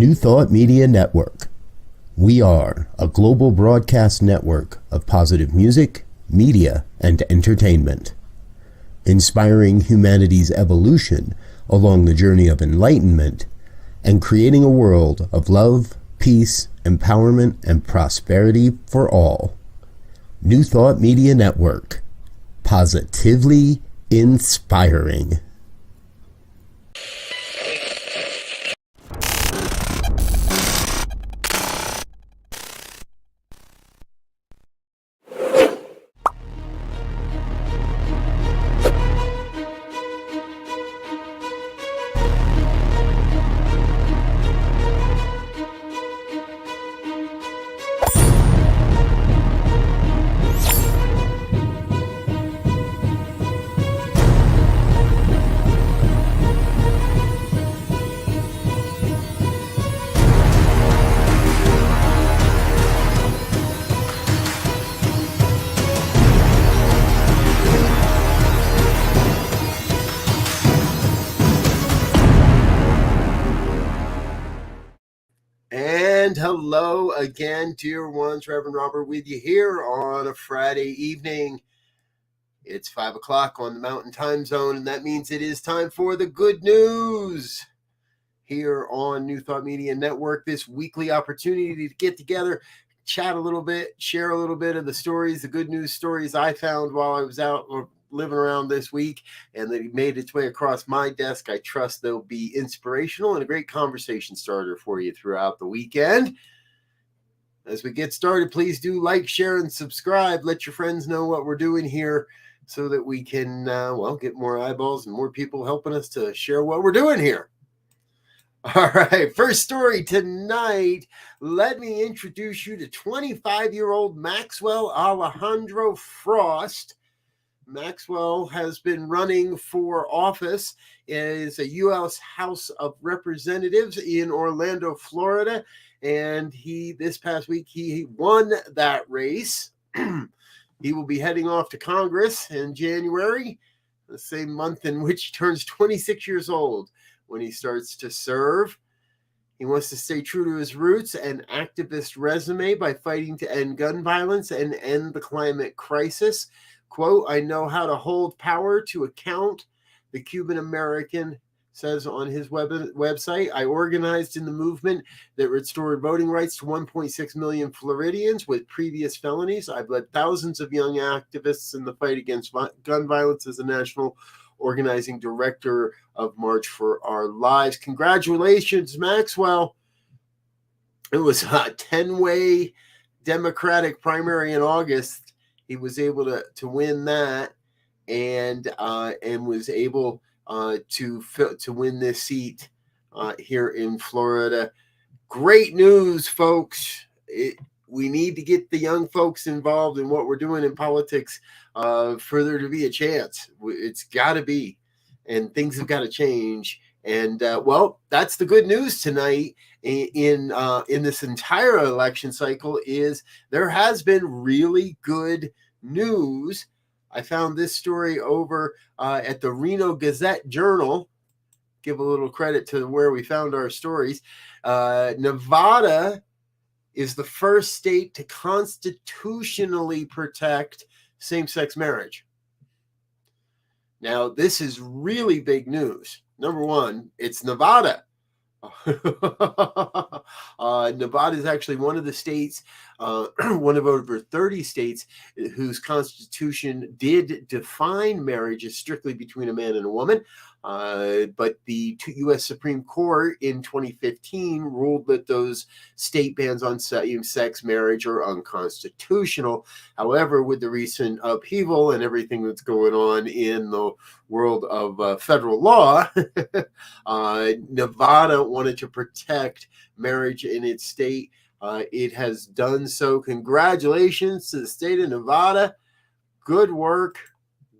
New Thought Media Network. We are a global broadcast network of positive music, media, and entertainment, inspiring humanity's evolution along the journey of enlightenment and creating a world of love, peace, empowerment, and prosperity for all. New Thought Media Network. Positively inspiring. And hello again, dear ones. Reverend Robert with you here on a Friday evening. It's 5 o'clock on the Mountain Time Zone, and that means it is time for the good news here on New Thought Media Network. This weekly opportunity to get together, chat a little bit, share a little bit of the stories, the good news stories I found while I was out living around this week, and that he made its way across my desk. I trust they'll be inspirational and a great conversation starter for you throughout the weekend. As we get started, please do like, share, and subscribe. Let your friends know what we're doing here so that we can, get more eyeballs and more people helping us to share what we're doing here. All right, first story tonight. Let me introduce you to 25-year-old Maxwell Alejandro Frost. Maxwell has been running for office as a U.S. House of Representatives in Orlando, Florida, and this past week he won that race. He will be heading off to Congress in January, the same month in which he turns 26 years old when he starts to serve. He wants to stay true to his roots and activist resume by fighting to end gun violence and end the climate crisis. Quote, I know how to hold power to account, the Cuban American says on his website. I organized in the movement that restored voting rights to 1.6 million Floridians with previous felonies. I've led thousands of young activists in the fight against gun violence as a national organizing director of March for Our Lives. Congratulations, Maxwell. It was a 10-way Democratic primary in August. He was able to win that, and was able to win this seat here in Florida. Great news, folks. We need to get the young folks involved in what we're doing in politics for there to be a chance. It's got to be, and things have got to change. And that's the good news tonight in this entire election cycle is there has been really good news. I found this story over at the Reno Gazette Journal. Give a little credit to where we found our stories. Nevada is the first state to constitutionally protect same-sex marriage. Now, this is really big news. Number one, it's Nevada. Nevada is actually one of the states, one of over 30 states whose constitution did define marriage as strictly between a man and a woman. But the U.S. Supreme Court in 2015 ruled that those state bans on same-sex marriage are unconstitutional. However, with the recent upheaval and everything that's going on in the world of federal law, Nevada wanted to protect marriage in its state. It has done so. Congratulations to the state of Nevada. Good work.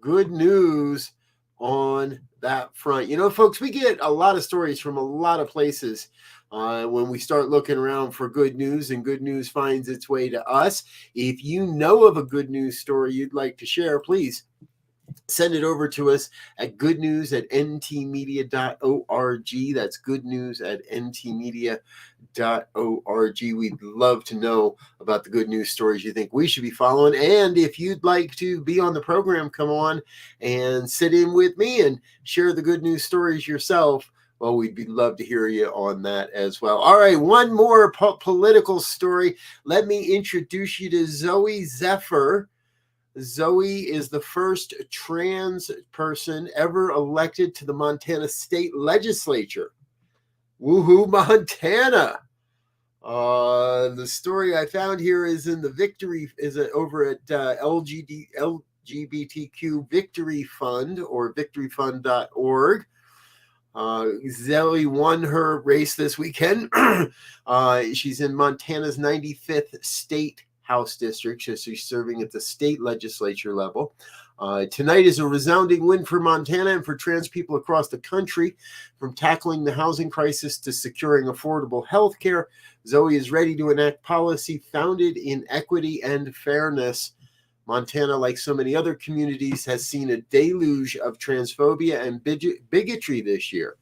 Good news on that front. You know, folks, we get a lot of stories from a lot of places when we start looking around for good news, and good news finds its way to us. If you know of a good news story you'd like to share, please send it over to us at goodnews@ntmedia.org. That's goodnews@ntmedia.org. We'd love to know about the good news stories you think we should be following. And if you'd like to be on the program, come on and sit in with me and share the good news stories yourself. Well, we'd love to hear you on that as well. All right, one more political story. Let me introduce you to Zoe Zephyr. Zoe is the first trans person ever elected to the Montana state legislature. Woohoo, Montana! The story I found here is in the Victory, over at LGBTQ Victory Fund, or victoryfund.org. Zoe won her race this weekend. She's in Montana's 95th state House district, so she's serving at the state legislature level. Tonight is a resounding win for Montana and for trans people across the country. From tackling the housing crisis to securing affordable health care, Zoe is ready to enact policy founded in equity and fairness. Montana, like so many other communities, has seen a deluge of transphobia and bigotry this year.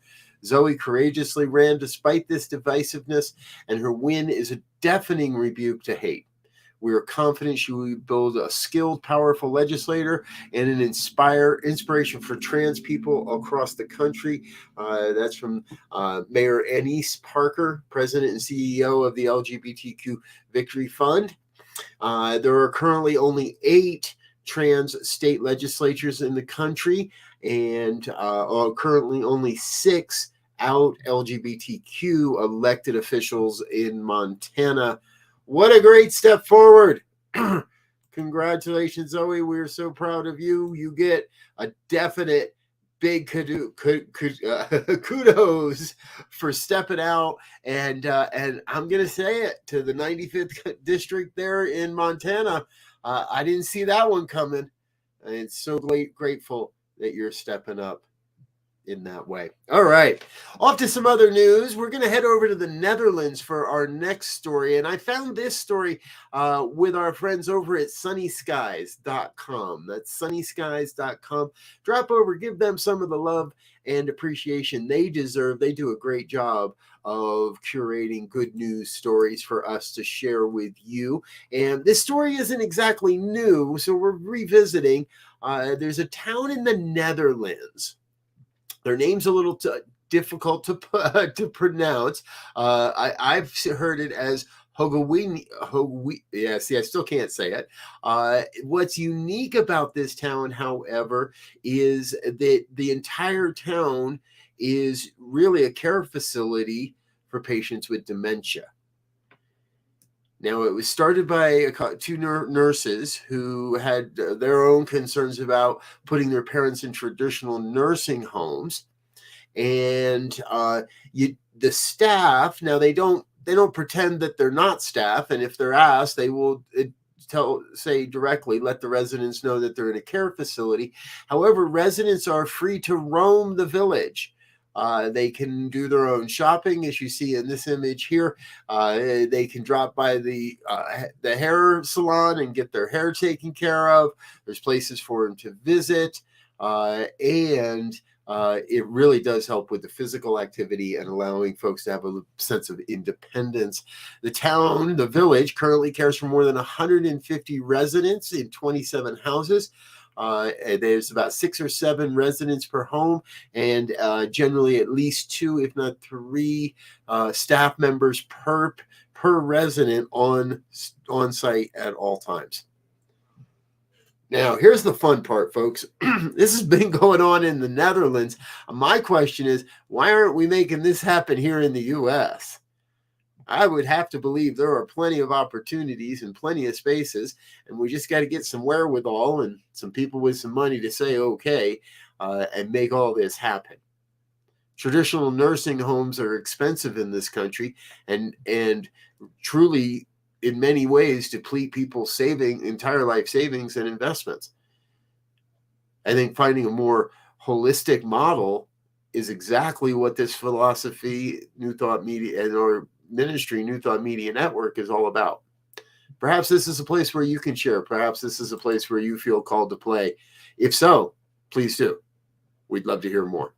Zoe courageously ran despite this divisiveness, and her win is a deafening rebuke to hate. We are confident she will build a skilled, powerful legislator and an inspiration for trans people across the country. That's from Mayor Anise Parker, President and CEO of the LGBTQ Victory Fund. There are currently only 8 trans state legislatures in the country, and currently only 6 out LGBTQ elected officials in Montana. What a great step forward. Congratulations, Zoe. We're so proud of you. You get a definite big kudos for stepping out. And I'm going to say it to the 95th district there in Montana. I didn't see that one coming. And it's so grateful that you're stepping up in that way. All right, off to some other news. We're going to head over to the Netherlands for our next story. And I found this story with our friends over at sunnyskies.com. That's sunnyskies.com. Drop over, give them some of the love and appreciation they deserve. They do a great job of curating good news stories for us to share with you. And this story isn't exactly new, so we're revisiting. There's a town in the Netherlands. Their name's a little difficult to pronounce. I've heard it as Hogewini. Yeah, see, I still can't say it. What's unique about this town, however, is that the entire town is really a care facility for patients with dementia. Now, it was started by 2 nurses who had their own concerns about putting their parents in traditional nursing homes. And the staff, now they don't pretend that they're not staff. And if they're asked, they will say directly, let the residents know that they're in a care facility. However, residents are free to roam the village. They can do their own shopping, as you see in this image here. They can drop by the hair salon and get their hair taken care of. There's places for them to visit, and it really does help with the physical activity and allowing folks to have a sense of independence. The village currently cares for more than 150 residents in 27 houses. There's about 6 or 7 residents per home, and generally at least 2, if not 3, staff members per resident on site at all times. Now, here's the fun part, folks. This has been going on in the Netherlands. My question is, why aren't we making this happen here in the U.S.? I would have to believe there are plenty of opportunities and plenty of spaces, and we just got to get some wherewithal and some people with some money to say okay and make all this happen. Traditional nursing homes are expensive in this country and truly, in many ways, deplete people's entire life savings and investments. I think finding a more holistic model is exactly what this philosophy, New Thought Media, and our ministry, New Thought Media Network, is all about. Perhaps this is a place where you can share. Perhaps this is a place where you feel called to play. If so, please do. We'd love to hear more.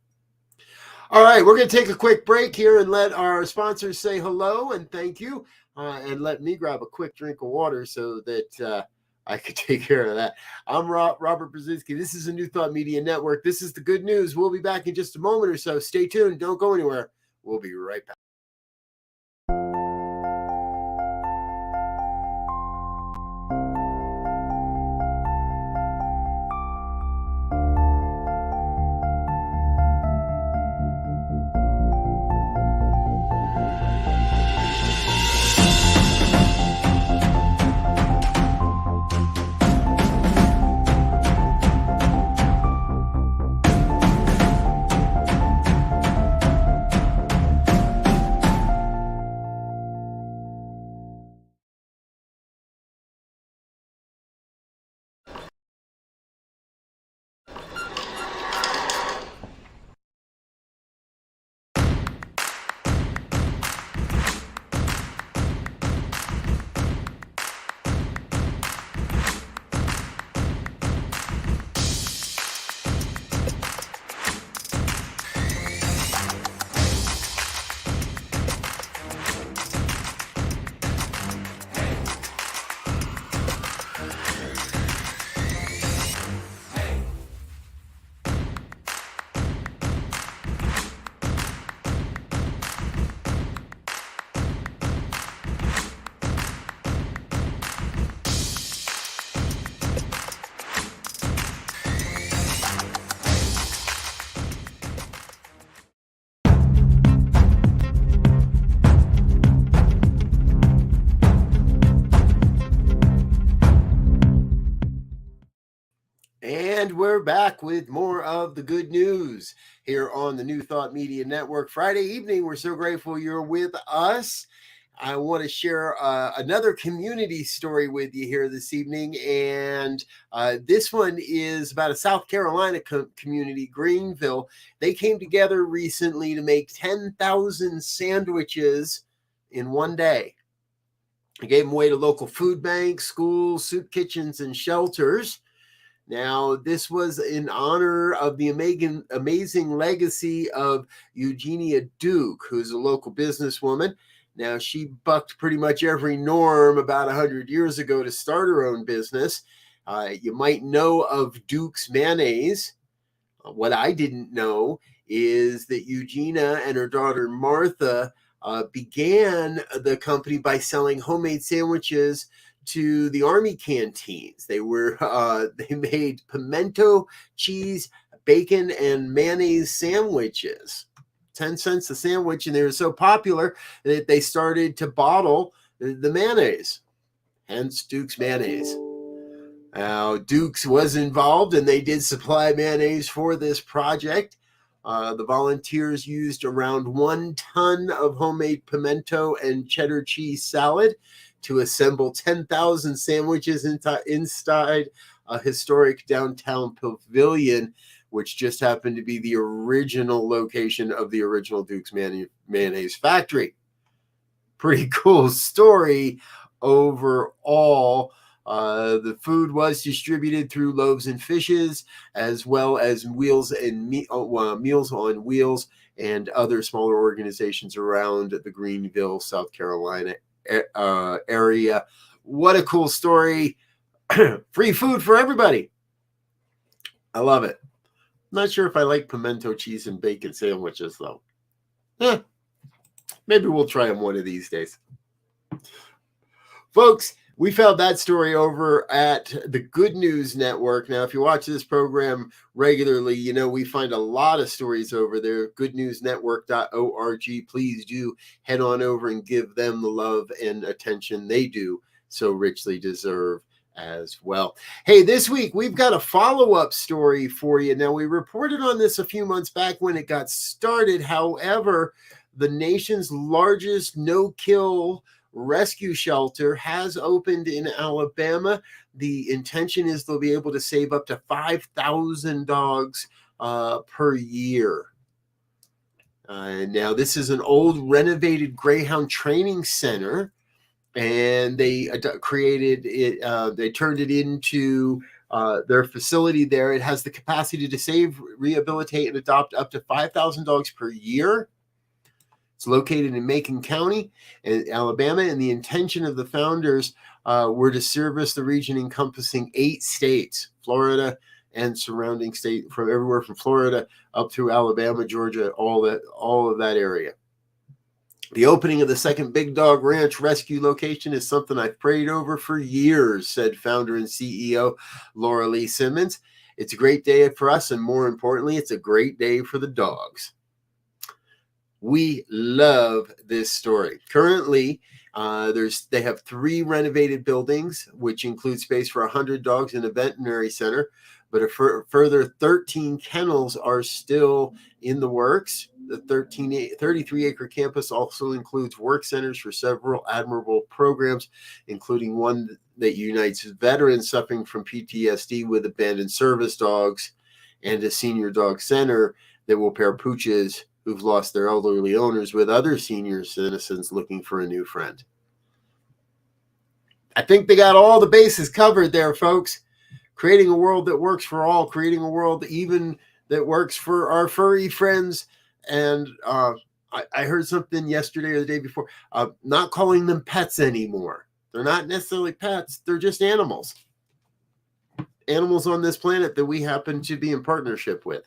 All right, we're going to take a quick break here and let our sponsors say hello and thank you. And let me grab a quick drink of water so that I could take care of that. I'm Robert Brzezinski. This is a New Thought Media Network. This is the good news. We'll be back in just a moment or so. Stay tuned. Don't go anywhere. We'll be right back. And we're back with more of the good news here on the New Thought Media Network. Friday evening, we're so grateful you're with us. I want to share another community story with you here this evening. And this one is about a South Carolina community, Greenville. They came together recently to make 10,000 sandwiches in one day. They gave them away to local food banks, schools, soup kitchens, and shelters. Now, this was in honor of the amazing legacy of Eugenia Duke, who's a local businesswoman. Now, she bucked pretty much every norm about 100 years ago to start her own business. You might know of Duke's Mayonnaise. What I didn't know is that Eugenia and her daughter Martha began the company by selling homemade sandwiches to the army canteens. They made pimento, cheese, bacon, and mayonnaise sandwiches. 10 cents a sandwich, and they were so popular that they started to bottle the mayonnaise, hence Duke's Mayonnaise. Now, Duke's was involved, and they did supply mayonnaise for this project. The volunteers used around 1 ton of homemade pimento and cheddar cheese salad to assemble 10,000 sandwiches inside a historic downtown pavilion, which just happened to be the original location of the original Duke's Mayonnaise factory. Pretty cool story overall. The food was distributed through Loaves and Fishes, as well as Meals on Wheels and other smaller organizations around the Greenville, South Carolina area. What a cool story. Free food for everybody. I love it. Not sure if I like pimento cheese and bacon sandwiches, though. Maybe we'll try them one of these days. Folks, we found that story over at the Good News Network. Now, if you watch this program regularly, you know we find a lot of stories over there. goodnewsnetwork.org. Please do head on over and give them the love and attention they do so richly deserve as well. Hey, this week we've got a follow-up story for you. Now, we reported on this a few months back when it got started. However, the nation's largest no-kill rescue shelter has opened in Alabama. The intention is they'll be able to save up to 5,000 dogs per year. Now, this is an old renovated Greyhound training center, and they created it. They turned it into their facility there. It has the capacity to save, rehabilitate, and adopt up to 5,000 dogs per year. It's located in Macon County, in Alabama, and the intention of the founders were to service the region encompassing 8 states, Florida and surrounding state, from everywhere from Florida up through Alabama, Georgia, all of that area. The opening of the second Big Dog Ranch rescue location is something I've prayed over for years, said founder and CEO Laura Lee Simmons. It's a great day for us, and more importantly, it's a great day for the dogs. We love this story. Currently, they have 3 renovated buildings, which include space for 100 dogs and a veterinary center, but a further 13 kennels are still in the works. The 33-acre campus also includes work centers for several admirable programs, including one that unites veterans suffering from PTSD with abandoned service dogs, and a senior dog center that will pair pooches who've lost their elderly owners with other senior citizens looking for a new friend. I think they got all the bases covered there, folks. Creating a world that works for all, creating a world even that works for our furry friends. And I heard something yesterday or the day before, not calling them pets anymore. They're not necessarily pets. They're just animals. Animals on this planet that we happen to be in partnership with.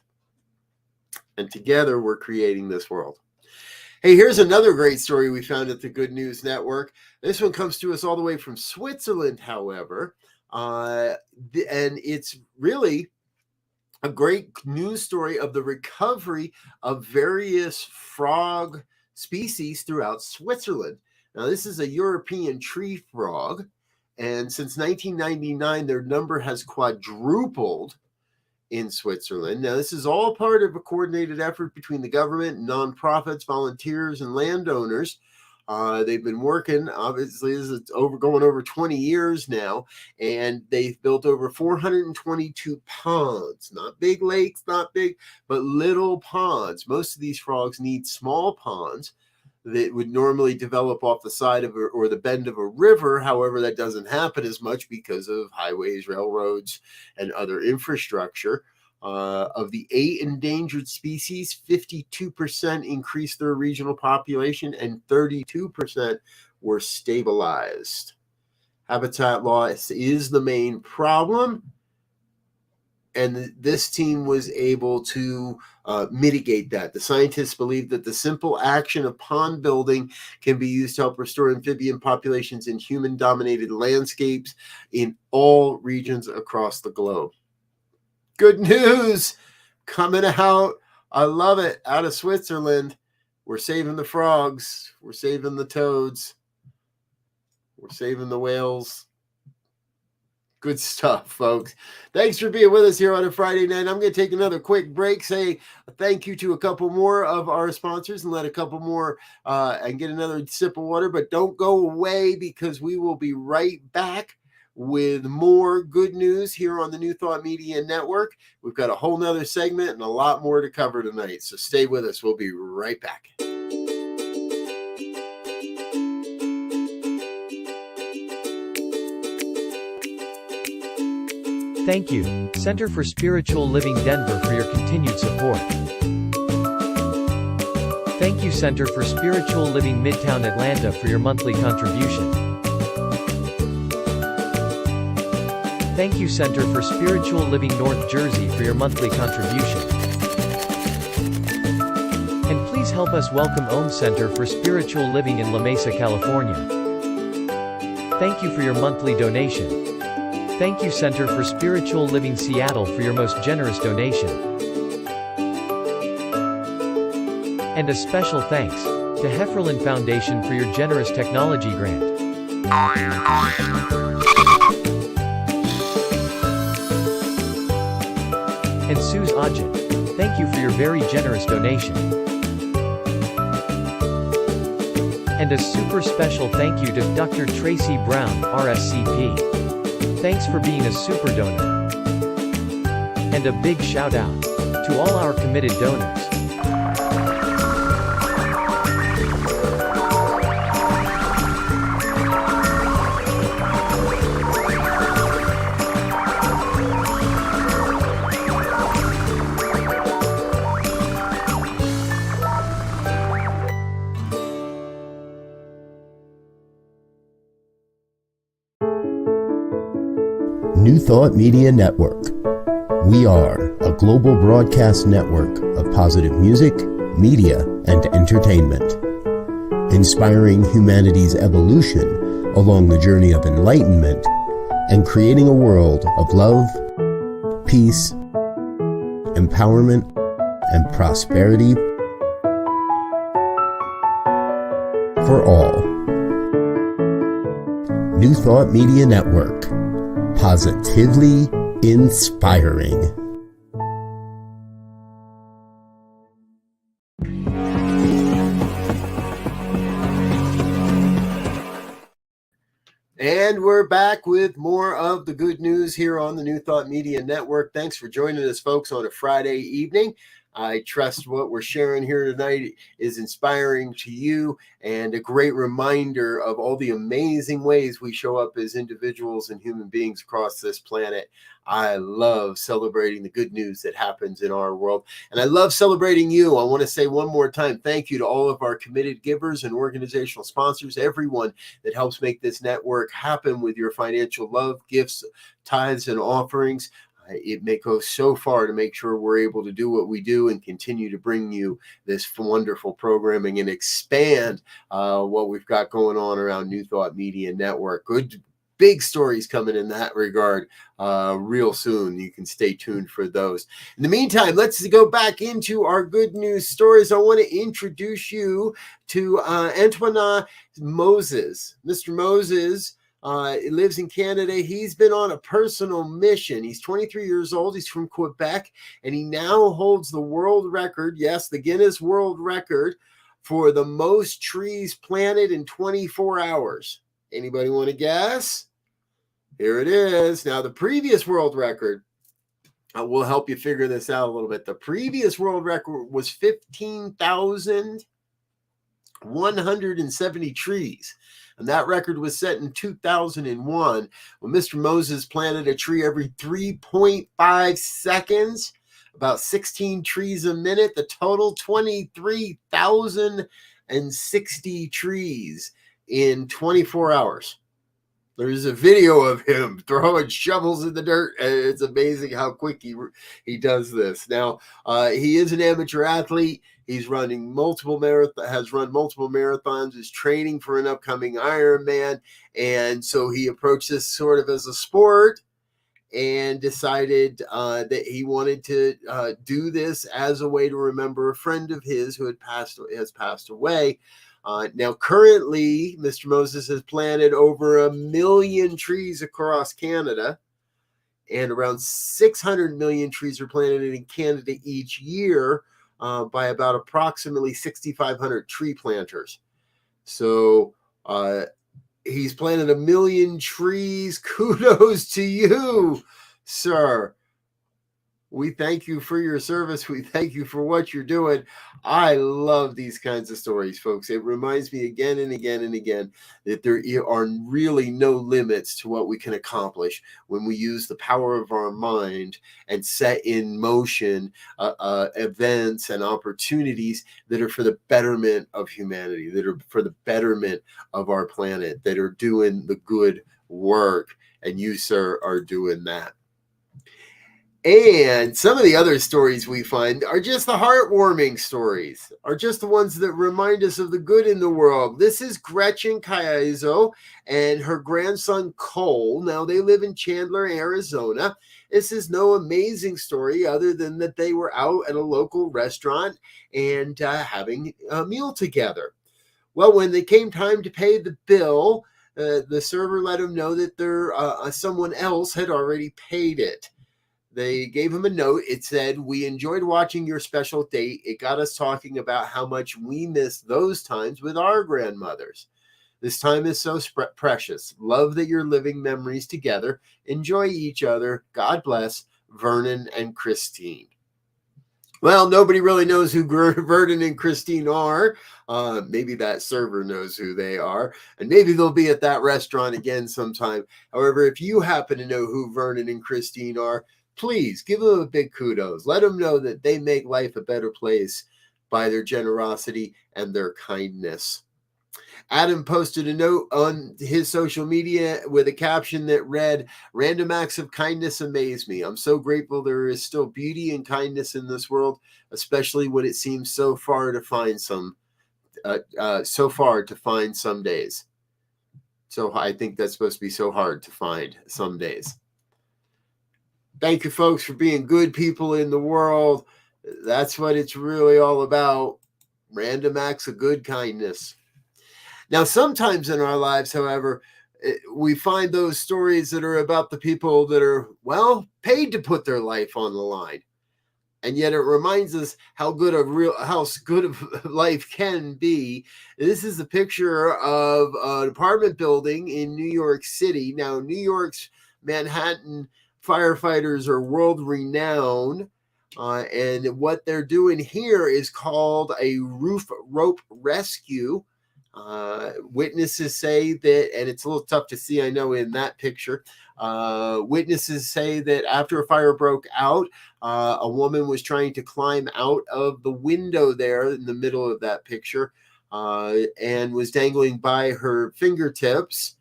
And together we're creating this world. Hey, here's another great story we found at the Good News Network. This one comes to us all the way from Switzerland, however. And it's really a great news story of the recovery of various frog species throughout Switzerland. Now, this is a European tree frog, and since 1999, their number has quadrupled in Switzerland. Now, this is all part of a coordinated effort between the government, nonprofits, volunteers, and landowners. They've been working, obviously, it's going over 20 years now, and they've built over 422 ponds. Not big lakes, not big, but little ponds. Most of these frogs need small ponds that would normally develop off the side of or the bend of a river. However, that doesn't happen as much because of highways, railroads, and other infrastructure. Of the 8 endangered species, 52% increased their regional population and 32% were stabilized. Habitat loss is the main problem, and this team was able to mitigate that. The scientists believe that the simple action of pond building can be used to help restore amphibian populations in human-dominated landscapes in all regions across the globe. Good news coming out. I love it. Out of Switzerland. We're saving the frogs. We're saving the toads. We're saving the whales. Good stuff, folks. Thanks for being with us here on a Friday night. I'm going to take another quick break, say thank you to a couple more of our sponsors, and let a couple more and get another sip of water. But don't go away, because we will be right back with more good news here on the New Thought Media Network. We've got a whole nother segment and a lot more to cover tonight. So stay with us. We'll be right back. Thank you, Center for Spiritual Living Denver, for your continued support. Thank you, Center for Spiritual Living Midtown Atlanta, for your monthly contribution. Thank you, Center for Spiritual Living North Jersey, for your monthly contribution. And please help us welcome Om Center for Spiritual Living in La Mesa, California. Thank you for your monthly donation. Thank you, Center for Spiritual Living Seattle, for your most generous donation. And a special thanks to Hefferlin Foundation for your generous technology grant. And Suze Ajit, thank you for your very generous donation. And a super special thank you to Dr. Tracy Brown, RSCP. Thanks for being a super donor. And a big shout out to all our committed donors. New Thought Media Network. We are a global broadcast network of positive music, media, and entertainment, inspiring humanity's evolution along the journey of enlightenment and creating a world of love, peace, empowerment, and prosperity for all. New Thought Media Network. Positively inspiring. And we're back with more of the good news here on the New Thought Media Network. Thanks for joining us, folks, on a Friday evening. I trust what we're sharing here tonight is inspiring to you and a great reminder of all the amazing ways we show up as individuals and human beings across this planet. I love celebrating the good news that happens in our world, and I love celebrating you. I want to say one more time, thank you to all of our committed givers and organizational sponsors, everyone that helps make this network happen with your financial love, gifts, tithes, and offerings. It may go so far to make sure we're able to do what we do and continue to bring you this wonderful programming and expand what we've got going on around New Thought Media Network. Good big stories coming in that regard real soon. You can stay tuned for those. In the meantime, let's go back into our good news stories. I want to introduce you to Antoine Moses. Mr. Moses lives in Canada. He's been on a personal mission. He's 23 years old. He's from Quebec, and he now holds the world record. Yes, the Guinness World Record for the most trees planted in 24 hours. Anybody want to guess? Here it is. Now, the previous world record, we'll help you figure this out a little bit. The previous world record was 15,170 trees. And that record was set in 2001 when Mr. Moses planted a tree every 3.5 seconds, about 16 trees a minute. The total, 23,060 trees in 24 hours. There's a video of him throwing shovels in the dirt. It's amazing how quick he does this. Now, he is an amateur athlete. He's running has run multiple marathons, is training for an upcoming Ironman. And so he approached this sort of as a sport and decided that he wanted to do this as a way to remember a friend of his who has passed away. Now, currently, Mr. Moses has planted over 1 million trees across Canada, and around 600 million trees are planted in Canada each year by about approximately 6,500 tree planters. So he's planted 1 million trees. Kudos to you, sir. We thank you for your service. We thank you for what you're doing. I love these kinds of stories, folks. It reminds me again and again and again that there are really no limits to what we can accomplish when we use the power of our mind and set in motion events and opportunities that are for the betterment of humanity, that are for the betterment of our planet, that are doing the good work. And you, sir, are doing that. And some of the other stories we find are just the heartwarming stories, are just the ones that remind us of the good in the world. This is Gretchen Caizo and her grandson Cole. Now, they live in Chandler, Arizona. This is no amazing story other than that they were out at a local restaurant and having a meal together. Well, when they came time to pay the bill, the server let them know that someone else had already paid it. They gave him a note. It said, "We enjoyed watching your special date. It got us talking about how much we miss those times with our grandmothers. This time is so precious. Love that you're living memories together. Enjoy each other. God bless, Vernon and Christine." Well, nobody really knows who Vernon and Christine are. Maybe that server knows who they are, and maybe they'll be at that restaurant again sometime. However, if you happen to know who Vernon and Christine are, please give them a big kudos. Let them know that they make life a better place by their generosity and their kindness. Adam posted a note on his social media with a caption that read, "Random acts of kindness amaze me. I'm so grateful there is still beauty and kindness in this world, especially when it seems so far to find some days." So I think that's supposed to be so hard to find some days. Thank you, folks, for being good people in the world. That's what it's really all about. Random acts of good kindness. Now, sometimes in our lives, however, we find those stories that are about the people that are, well, paid to put their life on the line. And yet it reminds us how good of life can be. This is a picture of an apartment building in New York City. Now, New York's Manhattan firefighters are world renowned. And what they're doing here is called a roof rope rescue. Witnesses say that, and it's a little tough to see, I know, in that picture. Witnesses say that after a fire broke out, a woman was trying to climb out of the window there in the middle of that picture and was dangling by her fingertips.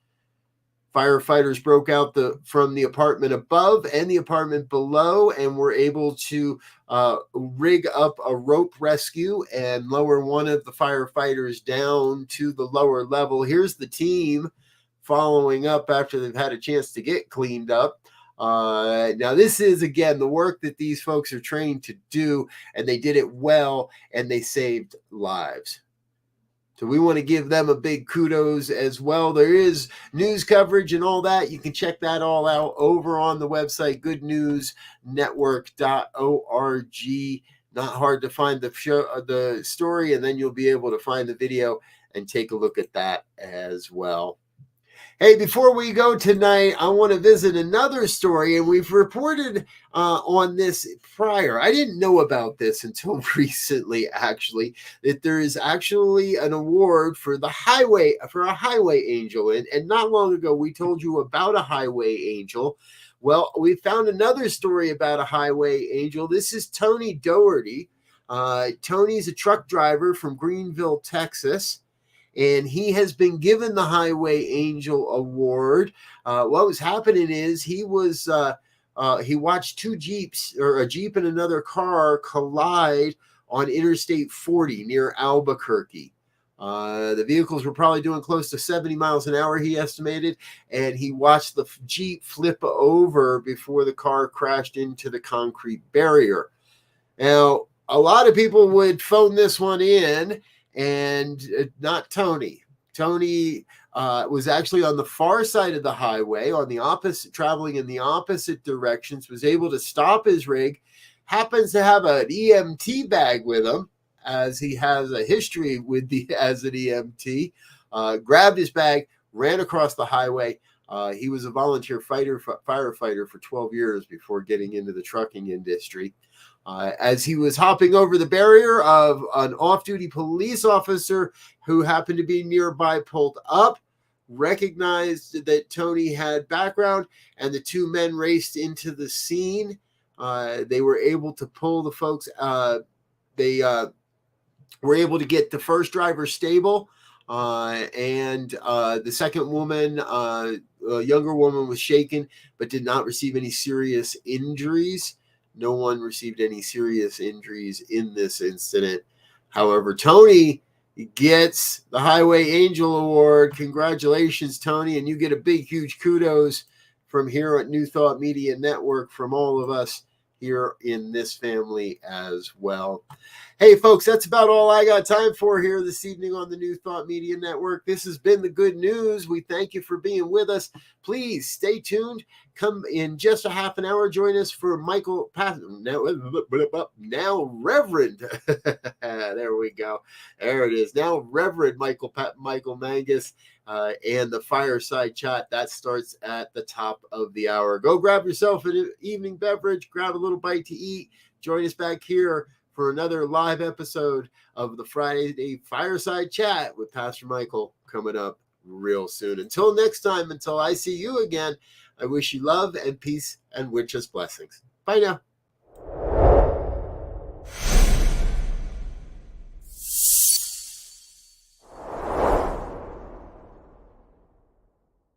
Firefighters broke out from the apartment above and the apartment below and were able to rig up a rope rescue and lower one of the firefighters down to the lower level. Here's the team following up after they've had a chance to get cleaned up. Now, this is, again, the work that these folks are trained to do, and they did it well, and they saved lives. So we want to give them a big kudos as well. There is news coverage and all that. You can check that all out over on the website, goodnewsnetwork.org. Not hard to find the story, and then you'll be able to find the video and take a look at that as well. Hey, before we go tonight, I want to visit another story, and we've reported on this prior. I didn't know about this until recently, actually, that there is actually an award for a highway angel. And not long ago, we told you about a highway angel. Well, we found another story about a highway angel. This is Tony Doherty. Tony's a truck driver from Greenville, Texas. And he has been given the Highway Angel Award. What was happening is he watched two Jeeps, or a Jeep and another car, collide on Interstate 40 near Albuquerque. The vehicles were probably doing close to 70 miles an hour, he estimated, and he watched the Jeep flip over before the car crashed into the concrete barrier. Now, a lot of people would phone this one in, and not Tony. Tony was actually on the far side of the highway, traveling in the opposite directions, was able to stop his rig, happens to have an EMT bag with him, as he has a history as an EMT, grabbed his bag, ran across the highway. He was a volunteer firefighter for 12 years before getting into the trucking industry. As he was hopping over the barrier, of an off-duty police officer who happened to be nearby pulled up, recognized that Tony had background, and the two men raced into the scene. They were able to pull the folks. They were able to get the first driver stable, and the second woman, a younger woman, was shaken but did not receive any serious injuries. No one received any serious injuries in this incident. However, Tony gets the Highway Angel Award. Congratulations, Tony. And you get a big, huge kudos from here at New Thought Media Network, from all of us here in this family as well. Hey, folks, that's about all I got time for here this evening on the New Thought Media Network. This has been the good news. We thank you for being with us. Please stay tuned. Come in just a half an hour. Join us for Michael now Reverend. There we go. There it is. Now Reverend Michael Mangus and the fireside chat. That starts at the top of the hour. Go grab yourself an evening beverage. Grab a little bite to eat. Join us back here for another live episode of the Friday Fireside Chat with Pastor Michael, coming up real soon. Until next time, until I see you again, I wish you love and peace and richest blessings. Bye now.